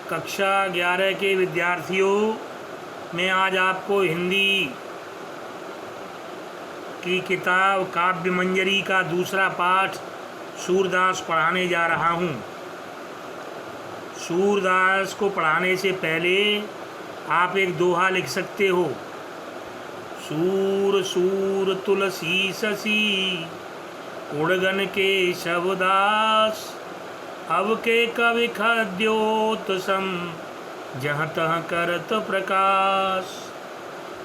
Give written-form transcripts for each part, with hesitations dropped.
कक्षा 11 के विद्यार्थियों, मैं आज आपको हिंदी की किताब काव्य मंजरी का दूसरा पाठ सूरदास पढ़ाने जा रहा हूँ। सूरदास को पढ़ाने से पहले आप एक दोहा लिख सकते हो। सूर सूर तुलसी शशि उड़गन के शवदास, अब के कवि खद्योत सम जहाँ तहाँ करत प्रकाश।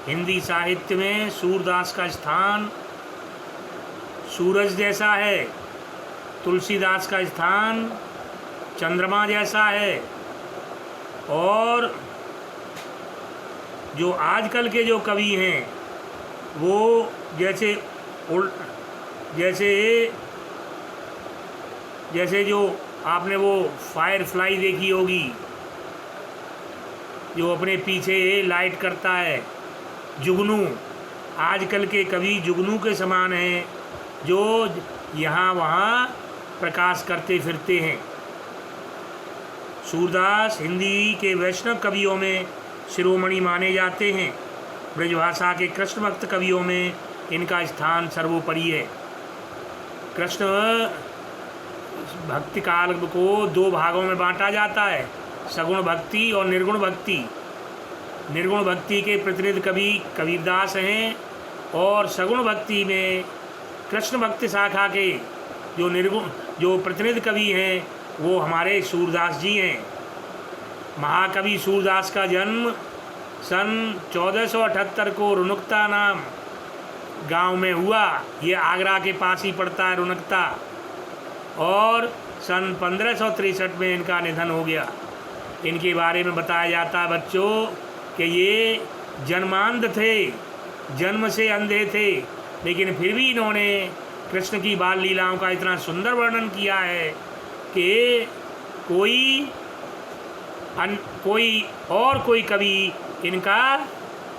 हिंदी साहित्य में सूरदास का स्थान सूरज जैसा है, तुलसीदास का स्थान चंद्रमा जैसा है, और जो आजकल के जो कवि हैं वो जैसे जो आपने वो फायर फ्लाई देखी होगी, जो अपने पीछे लाइट करता है, जुगनू। आजकल के कवि जुगनू के समान हैं, जो यहाँ वहाँ प्रकाश करते फिरते हैं। सूरदास हिंदी के वैष्णव कवियों में शिरोमणि माने जाते हैं। ब्रजभाषा के कृष्ण भक्त कवियों में इनका स्थान सर्वोपरि है। कृष्ण भक्ति काल को दो भागों में बांटा जाता है, सगुण भक्ति और निर्गुण भक्ति। निर्गुण भक्ति के प्रतिनिधि कवि कबीरदास हैं, और सगुण भक्ति में कृष्ण भक्ति शाखा के जो प्रतिनिधि कवि हैं वो हमारे सूरदास जी हैं। महाकवि सूरदास का जन्म सन 1478 को रुनकता नाम गांव में हुआ। ये आगरा के पास ही पड़ता है रुनकता, और सन 1563 में इनका निधन हो गया। इनके बारे में बताया जाता है बच्चों कि ये जन्मांध थे, जन्म से अंधे थे, लेकिन फिर भी इन्होंने कृष्ण की बाल लीलाओं का इतना सुंदर वर्णन किया है कि कोई कवि इनका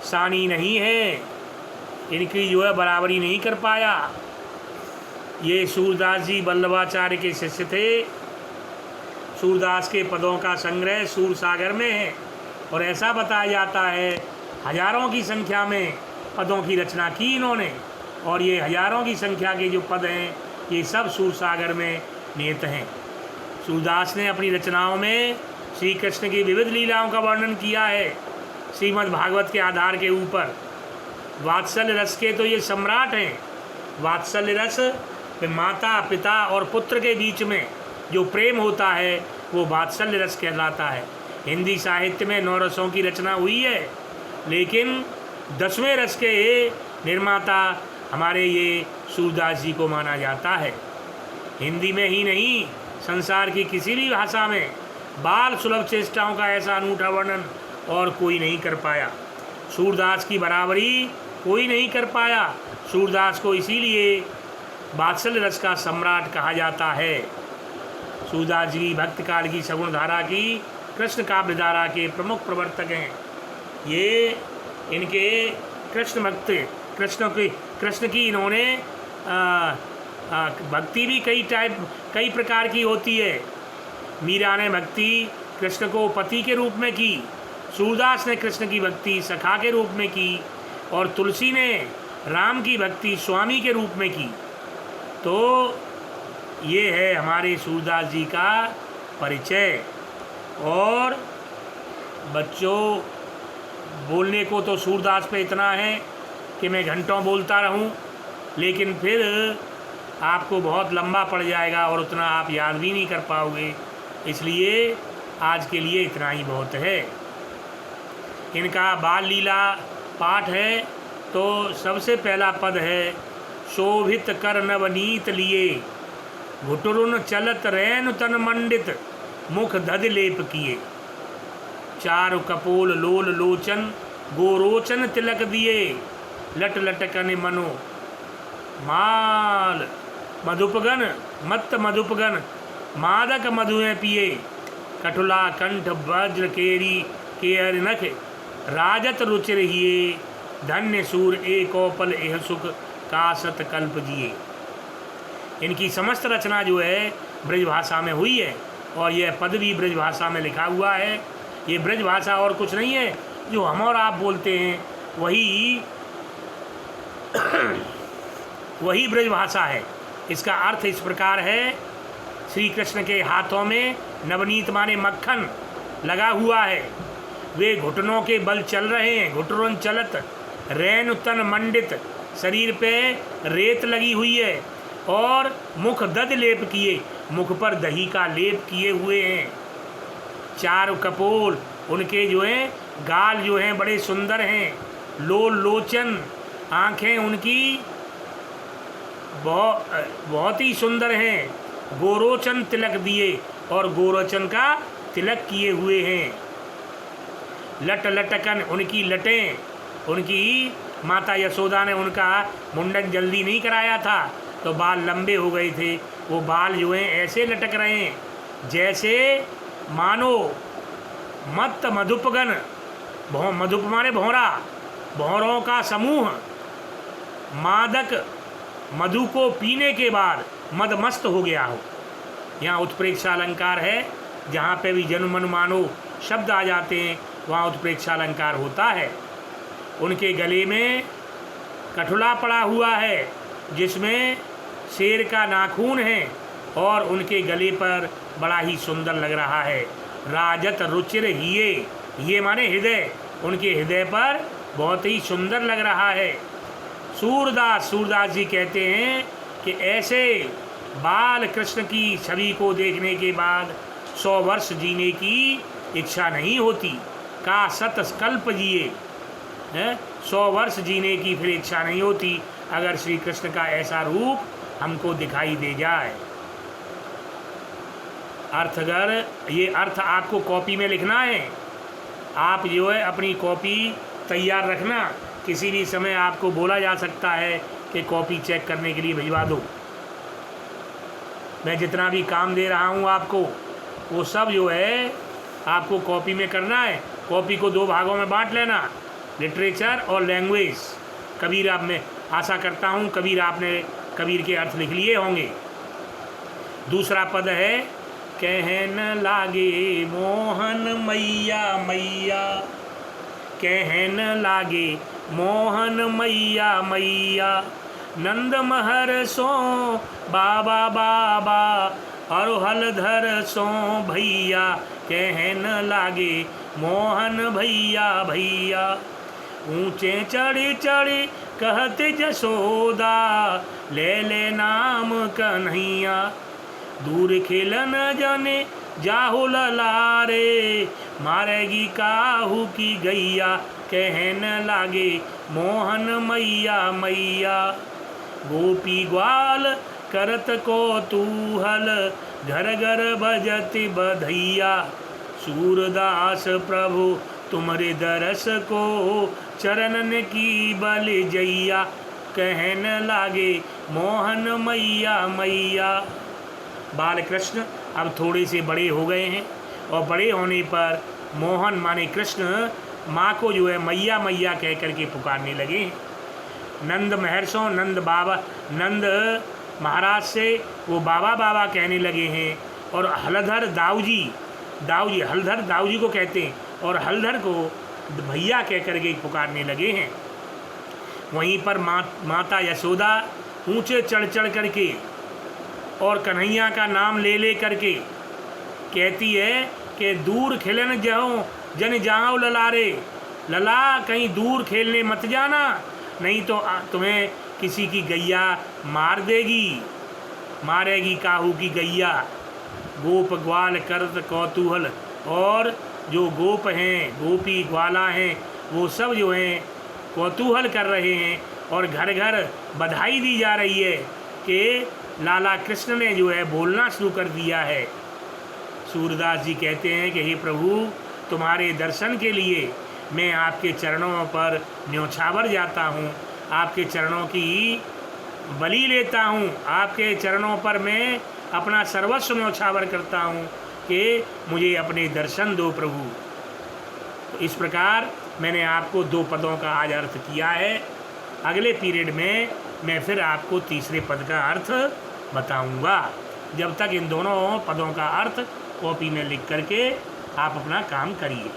सानी नहीं है, इनकी जो है बराबरी नहीं कर पाया। ये सूरदास जी वल्लभाचार्य के शिष्य थे। सूरदास के पदों का संग्रह सूरसागर में है, और ऐसा बताया जाता है हजारों की संख्या में पदों की रचना की इन्होंने, और ये हजारों की संख्या के जो पद हैं ये सब सूरसागर में निहित हैं। सूरदास ने अपनी रचनाओं में श्री कृष्ण की विविध लीलाओं का वर्णन किया है श्रीमद् भागवत के आधार के ऊपर। वात्सल्य रस के तो ये सम्राट हैं। वात्सल्य रस माता पिता और पुत्र के बीच में जो प्रेम होता है वो वात्सल्य रस कहलाता है। हिंदी साहित्य में 9 रसों की रचना हुई है, लेकिन 10वें रस के निर्माता हमारे ये सूरदास जी को माना जाता है। हिंदी में ही नहीं, संसार की किसी भी भाषा में बाल सुलभ चेष्टाओं का ऐसा अनूठा वर्णन और कोई नहीं कर पाया। सूरदास की बराबरी कोई नहीं कर पाया। सूरदास को इसीलिए वात्सल्य रस का सम्राट कहा जाता है। सूरदास जी भक्ति काल की सगुण धारा की कृष्ण काव्य धारा के प्रमुख प्रवर्तक हैं। ये इनके कृष्ण भक्त कृष्ण की इन्होंने भक्ति भी कई प्रकार की होती है। मीरा ने भक्ति कृष्ण को पति के रूप में की, सूरदास ने कृष्ण की भक्ति सखा के रूप में की, और तुलसी ने राम की भक्ति स्वामी के रूप में की। तो ये है हमारे सूरदास जी का परिचय। और बच्चों, बोलने को तो सूरदास पे इतना है कि मैं घंटों बोलता रहूं, लेकिन फिर आपको बहुत लंबा पड़ जाएगा और उतना आप याद भी नहीं कर पाओगे। इसलिए आज के लिए इतना ही बहुत है। इनका बाल लीला पाठ है, तो सबसे पहला पद है शोभित कर नवनीत लिए, घुटुरुन चलत रैन तन मंडित, मुख धद लेप किए, चारु कपोल लोल लोचन, गोरोचन तिलक दिए, लट लटकन मनो माल, मधुपगन मत्त मधुपगन, मादक मधुएं पिए, कठुला कंठ वज्र केरी केयर नख, राजत रुचिर हिए, धन्य सूर एकोपल एह सुख कासत कल्प जिए। इनकी समस्त रचना जो है ब्रजभाषा में हुई है, और यह पद भी ब्रजभाषा में लिखा हुआ है। ये ब्रज भाषा और कुछ नहीं है। जो हम और आप बोलते हैं वही वही ब्रज भाषा है। इसका अर्थ इस प्रकार है, श्री कृष्ण के हाथों में नवनीत माने मक्खन लगा हुआ है, वे घुटनों के बल चल रहे हैं, घुटनों चलत, रैन तन मंडित, शरीर पे रेत लगी हुई है, और मुख दध लेप किए, मुख पर दही का लेप किए हुए हैं। चार कपोल, उनके जो हैं गाल जो हैं बड़े सुंदर हैं, लोल लोचन, आँखें उनकी बहुत ही सुंदर हैं, गोरोचन तिलक दिए और गोरोचन का तिलक किए हुए हैं। लट लटकन, उनकी लटें, उनकी माता यशोदा ने उनका मुंडन जल्दी नहीं कराया था तो बाल लंबे हो गए थे। वो बाल जो हैं ऐसे लटक रहे हैं जैसे मानो मत मधुपगन, मधुप माने भौरा, भौरों का समूह मादक मधु को पीने के बाद मदमस्त हो गया हो। यहाँ उत्प्रेक्षा अलंकार है, जहाँ पे भी जन मन मानो शब्द आ जाते हैं वहाँ उत्प्रेक्षा अलंकार होता है। उनके गले में कठुला पड़ा हुआ है जिसमें शेर का नाखून है और उनके गले पर बड़ा ही सुंदर लग रहा है। राजत रुचिर हिये, ये माने हृदय, उनके हृदय पर बहुत ही सुंदर लग रहा है। सूरदास, सूरदास जी कहते हैं कि ऐसे बाल कृष्ण की छवि को देखने के बाद 100 वर्ष जीने की इच्छा नहीं होती, का शतकल्प जिए, 100 वर्ष जीने की फिर इच्छा नहीं होती अगर श्री कृष्ण का ऐसा रूप हमको दिखाई दे जाए। अर्थगर, ये अर्थ आपको कॉपी में लिखना है। आप जो है अपनी कॉपी तैयार रखना, किसी भी समय आपको बोला जा सकता है कि कॉपी चेक करने के लिए भिजवा दो। मैं जितना भी काम दे रहा हूँ आपको वो सब जो है आपको कॉपी में करना है। कॉपी को 2 भागों में बांट लेना, लिटरेचर और लैंग्वेज। कबीर, आप में आशा करता हूँ कबीर आपने कबीर के अर्थ लिख लिए होंगे। दूसरा पद है, कहन लागे मोहन मैया मैया, कहन लागे मोहन मैया मैया, नंद महर सो बाबा बाबा, और हलधर सो भैया, कहन लागे मोहन भैया भैया। ऊंचे चढ़ी चढ़ी कहते जसोदा, ले ले नाम कन्हैया, दूर खेलन जाने जाहु ललारे, मारेगी काहू की गैया, कहन लागे मोहन मैया मैया। गोपी ग्वाल करत को तूहल, घर घर भजति बधैया, सूरदास प्रभु तुम्हारे दरस को, चरणन की बल जैया, कहन लागे मोहन मैया मैया। बाल कृष्ण अब थोड़े से बड़े हो गए हैं और बड़े होने पर मोहन माने कृष्ण माँ को जो है मैया मैया कह करके पुकारने लगे हैं। नंद महर्षों, नंद बाबा, नंद महाराज से वो बाबा बाबा कहने लगे हैं। और हलधर दाऊजी, दाऊजी हलधर दाऊजी को कहते हैं और हलधर को भैया कह करके पुकारने लगे हैं। वहीं पर माता यशोदा ऊंचे चढ़ चढ़ करके और कन्हैया का नाम ले ले करके कहती है कि दूर खेलन जाओ जन जाओ ललारे, लला कहीं दूर खेलने मत जाना, नहीं तो तुम्हें किसी की गैया मार देगी, मारेगी काहू की गैया। गोप ग्वाल करत कौतूहल, और जो गोप हैं, गोपी ग्वाला हैं, वो सब जो हैं कौतूहल कर रहे हैं और घर घर बधाई दी जा रही है कि लाला कृष्ण ने जो है बोलना शुरू कर दिया है। सूरदास जी कहते हैं कि हे प्रभु, तुम्हारे दर्शन के लिए मैं आपके चरणों पर न्योछावर जाता हूँ, आपके चरणों की बलि लेता हूँ, आपके चरणों पर मैं अपना सर्वस्व न्योछावर करता हूँ कि मुझे अपने दर्शन दो प्रभु। तो इस प्रकार मैंने आपको 2 पदों का आज अर्थ किया है। अगले पीरियड में मैं फिर आपको तीसरे पद का अर्थ बताऊंगा। जब तक इन दोनों पदों का अर्थ कॉपी में लिख करके आप अपना काम करिए।